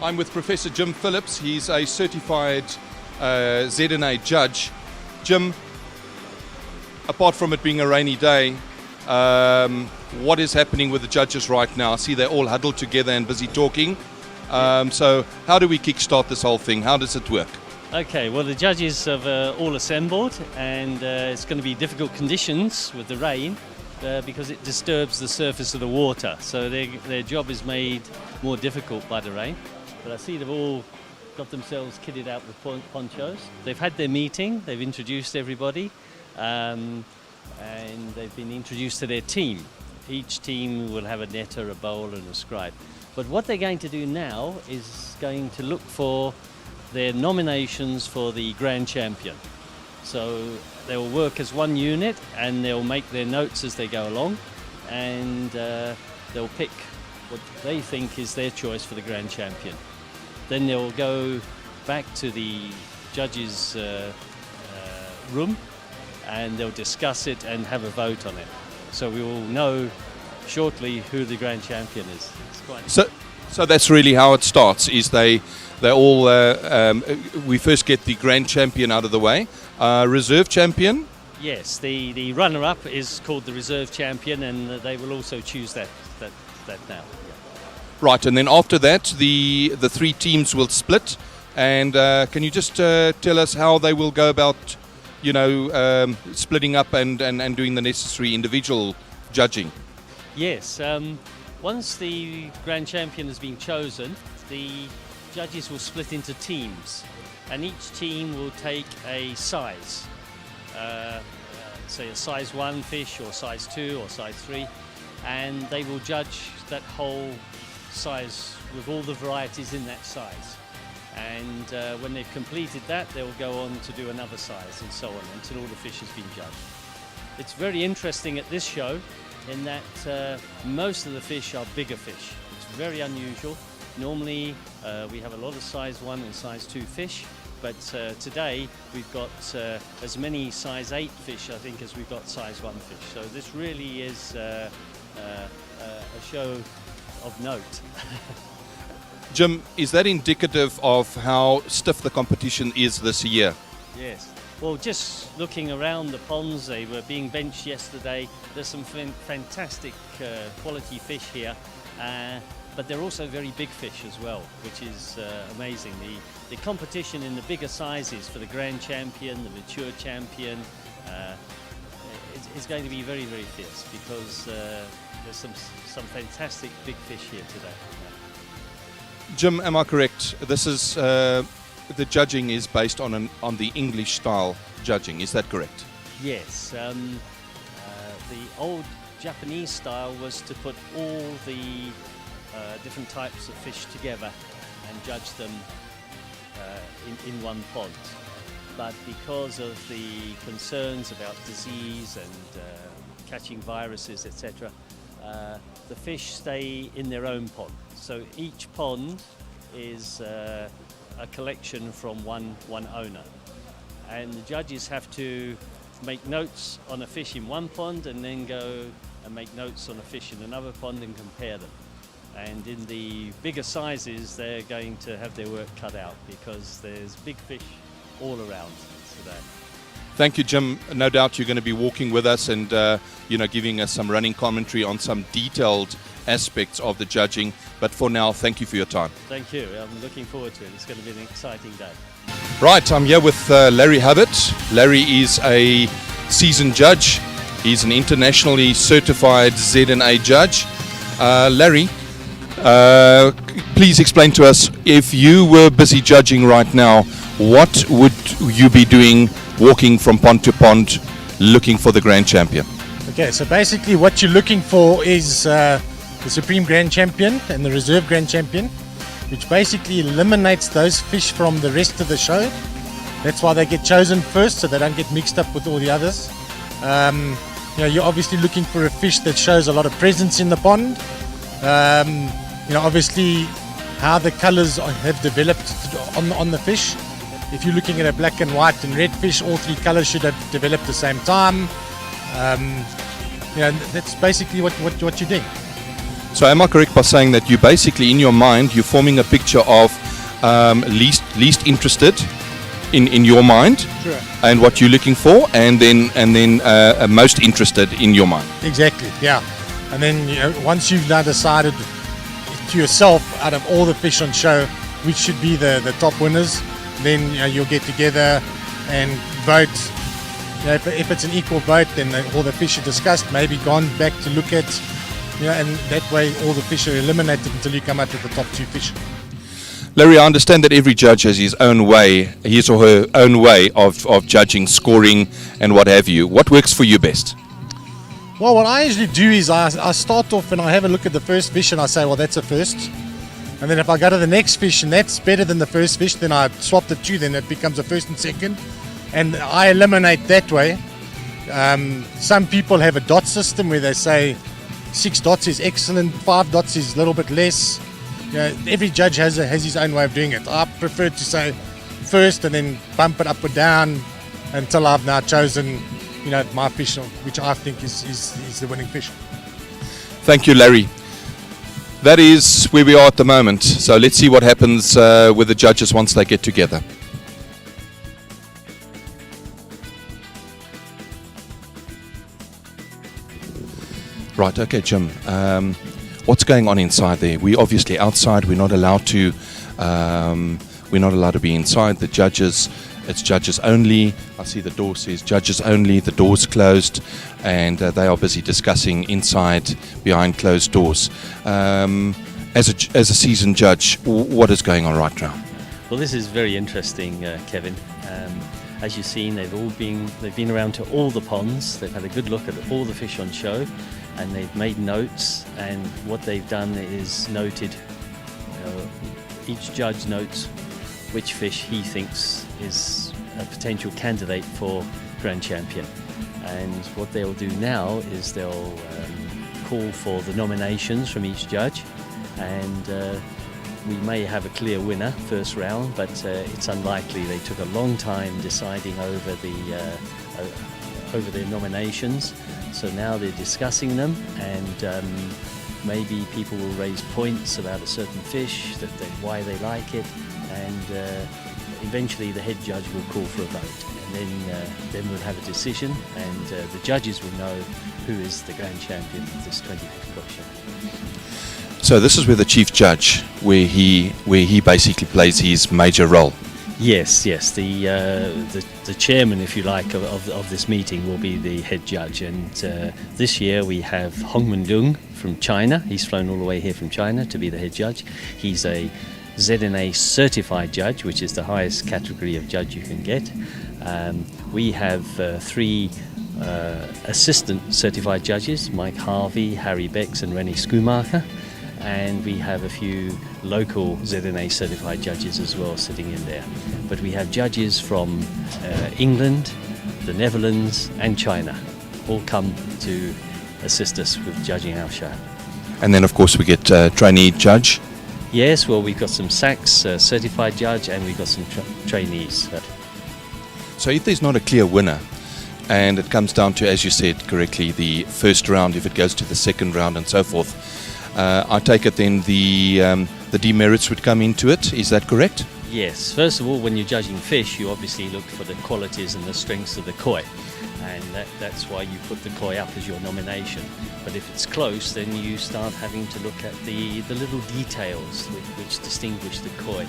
I'm with Professor Jim Phillips. He's a certified Z&A judge. Jim, apart from it being a rainy day, what is happening with the judges right now? I see they're all huddled together and busy talking. So how do we kickstart this whole thing? How does it work? Okay, well the judges have all assembled, and it's going to be difficult conditions with the rain because it disturbs the surface of the water. So their job is made more difficult by the rain. But I see they've all got themselves kitted out with ponchos. They've had their meeting, they've introduced everybody, and they've been introduced to their team. Each team will have a netter, a bowler and a scribe. But what they're going to do now is going to look for their nominations for the Grand Champion. So they'll work as one unit and they'll make their notes as they go along, and they'll pick what they think is their choice for the Grand Champion. Then they'll go back to the judges' room and they'll discuss it and have a vote on it. So we will know shortly who the Grand Champion is. It's quite So that's really how it starts. Is they all we first get the Grand Champion out of the way. Reserve Champion. Yes, the runner-up is called the Reserve Champion, and they will also choose that now. Right, and then after that, the three teams will split. And can you just tell us how they will go about, splitting up and doing the necessary individual judging? Yes, once the Grand Champion has been chosen, the judges will split into teams, and each team will take a size, say a size 1 fish or size 2 or size 3, and they will judge that whole size with all the varieties in that size. And when they've completed that, they'll go on to do another size and so on until all the fish has been judged. It's very interesting at this show in that most of the fish are bigger fish. It's very unusual. Normally we have a lot of size 1 and size 2 fish, but today we've got as many size 8 fish, I think, as we've got size 1 fish. So this really is a show of note. Jim, is that indicative of how stiff the competition is this year? Yes. Well, just looking around the ponds, they were being benched yesterday. There's some fantastic quality fish here, but they're also very big fish as well, which is amazing. The competition in the bigger sizes for the Grand Champion, the Mature Champion, is going to be very, very fierce because there's some fantastic big fish here today. Jim, am I correct? This is the judging is based on the English style judging. Is that correct? Yes. The old Japanese style was to put all the different types of fish together and judge them in one pond. But because of the concerns about disease and catching viruses, etc., the fish stay in their own pond. So each pond is a collection from one owner, and the judges have to make notes on a fish in one pond and then go and make notes on a fish in another pond and compare them. And in the bigger sizes, they're going to have their work cut out because there's big fish all around today. Thank you, Jim. No doubt you're going to be walking with us and giving us some running commentary on some detailed aspects of the judging. But for now, thank you for your time. Thank you. I'm looking forward to it. It's going to be an exciting day. Right, I'm here with Larry Hubbard. Larry is a seasoned judge. He's an internationally certified Z&A judge. Larry, please explain to us, if you were busy judging right now, what would you be doing walking from pond to pond looking for the Grand Champion? Okay, so basically what you're looking for is the Supreme Grand Champion and the Reserve Grand Champion, which basically eliminates those fish from the rest of the show. That's why they get chosen first, so they don't get mixed up with all the others. You're obviously looking for a fish that shows a lot of presence in the pond. Obviously how the colors have developed on the fish. If you're looking at a black and white and red fish, all three colors should have developed at the same time. That's basically what you're doing. So am I correct by saying that you basically, in your mind, you're forming a picture of least interested in your mind, Sure. and what you're looking for, and then most interested in your mind. Exactly, yeah. And then once you've now decided to yourself, out of all the fish on show, which should be the top winners, then you'll get together and vote. If it's an equal vote, then all the fish are discussed, maybe gone back to look at, and that way all the fish are eliminated until you come up with the top 2 fish. Larry, I understand that every judge has his own way, his or her own way of judging, scoring, and what have you. What works for you best? Well, what I usually do is I start off and I have a look at the first fish and I say, well, that's a first. And then if I go to the next fish and that's better than the first fish, then I swap the 2, then it becomes a first and second. And I eliminate that way. Some people have a dot system where they say 6 dots is excellent, 5 dots is a little bit less. Every judge has his own way of doing it. I prefer to say first and then bump it up or down until I've now chosen my fish, which I think is the winning fish. Thank you, Larry. That is where we are at the moment. So let's see what happens with the judges once they get together. Right, okay, Jim. What's going on inside there? We're obviously outside. We're not allowed to. We're not allowed to be inside. The judges. It's judges only. I see the door says judges only. The door's closed, and they are busy discussing inside behind closed doors. As a seasoned judge, what is going on right now? Well, this is very interesting, Kevin. As you've seen, they've been around to all the ponds. They've had a good look at all the fish on show, and they've made notes. And what they've done is noted. Each judge notes which fish he thinks is a potential candidate for Grand Champion. And what they'll do now is they'll call for the nominations from each judge, and we may have a clear winner first round, but it's unlikely. They took a long time deciding over their nominations, so now they're discussing them, and maybe people will raise points about a certain fish, why they like it, and eventually the head judge will call for a vote, and then we'll have a decision, and the judges will know who is the Grand Champion of this 25th Koi Show. So this is where the chief judge, where he basically plays his major role. Yes. The chairman, if you like, of this meeting will be the head judge, and this year we have Hongmen Leung from China. He's flown all the way here from China to be the head judge. He's a ZNA certified judge, which is the highest category of judge you can get. We have 3 assistant certified judges, Mike Harvey, Harry Becks and Rennie Schumacher, and we have a few local ZNA certified judges as well sitting in there. But we have judges from England, the Netherlands and China all come to assist us with judging our show. And then of course we get trainee judge. Yes, well, we've got some SACs, certified judge, and we've got some trainees. So if there's not a clear winner, and it comes down to, as you said correctly, the first round, if it goes to the second round and so forth, I take it then the demerits would come into it. Is that correct? Yes. First of all, when you're judging fish, you obviously look for the qualities and the strengths of the koi, and that's why you put the koi up as your nomination. But if it's close, then you start having to look at the little details which distinguish the koi.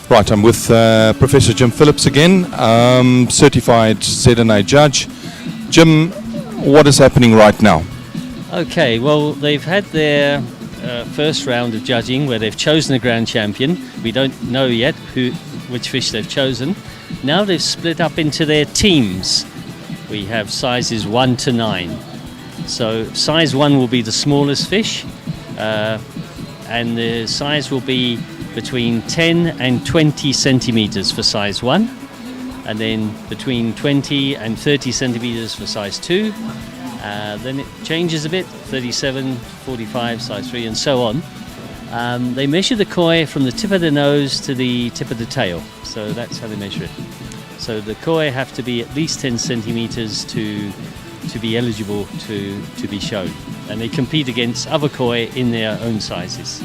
Right, I'm with Professor Jim Phillips again, certified ZNA judge. Jim, what is happening right now? Okay, well, they've had their first round of judging where they've chosen a Grand Champion. We don't know yet which fish they've chosen. Now they've split up into their teams. We have sizes 1 to 9. So size 1 will be the smallest fish, and the size will be between 10 and 20 centimeters for size 1, and then between 20 and 30 centimeters for size 2, Then it changes a bit, 37, 45, size 3, and so on. They measure the koi from the tip of the nose to the tip of the tail. So that's how they measure it. So the koi have to be at least 10 centimeters to be eligible to be shown. And they compete against other koi in their own sizes.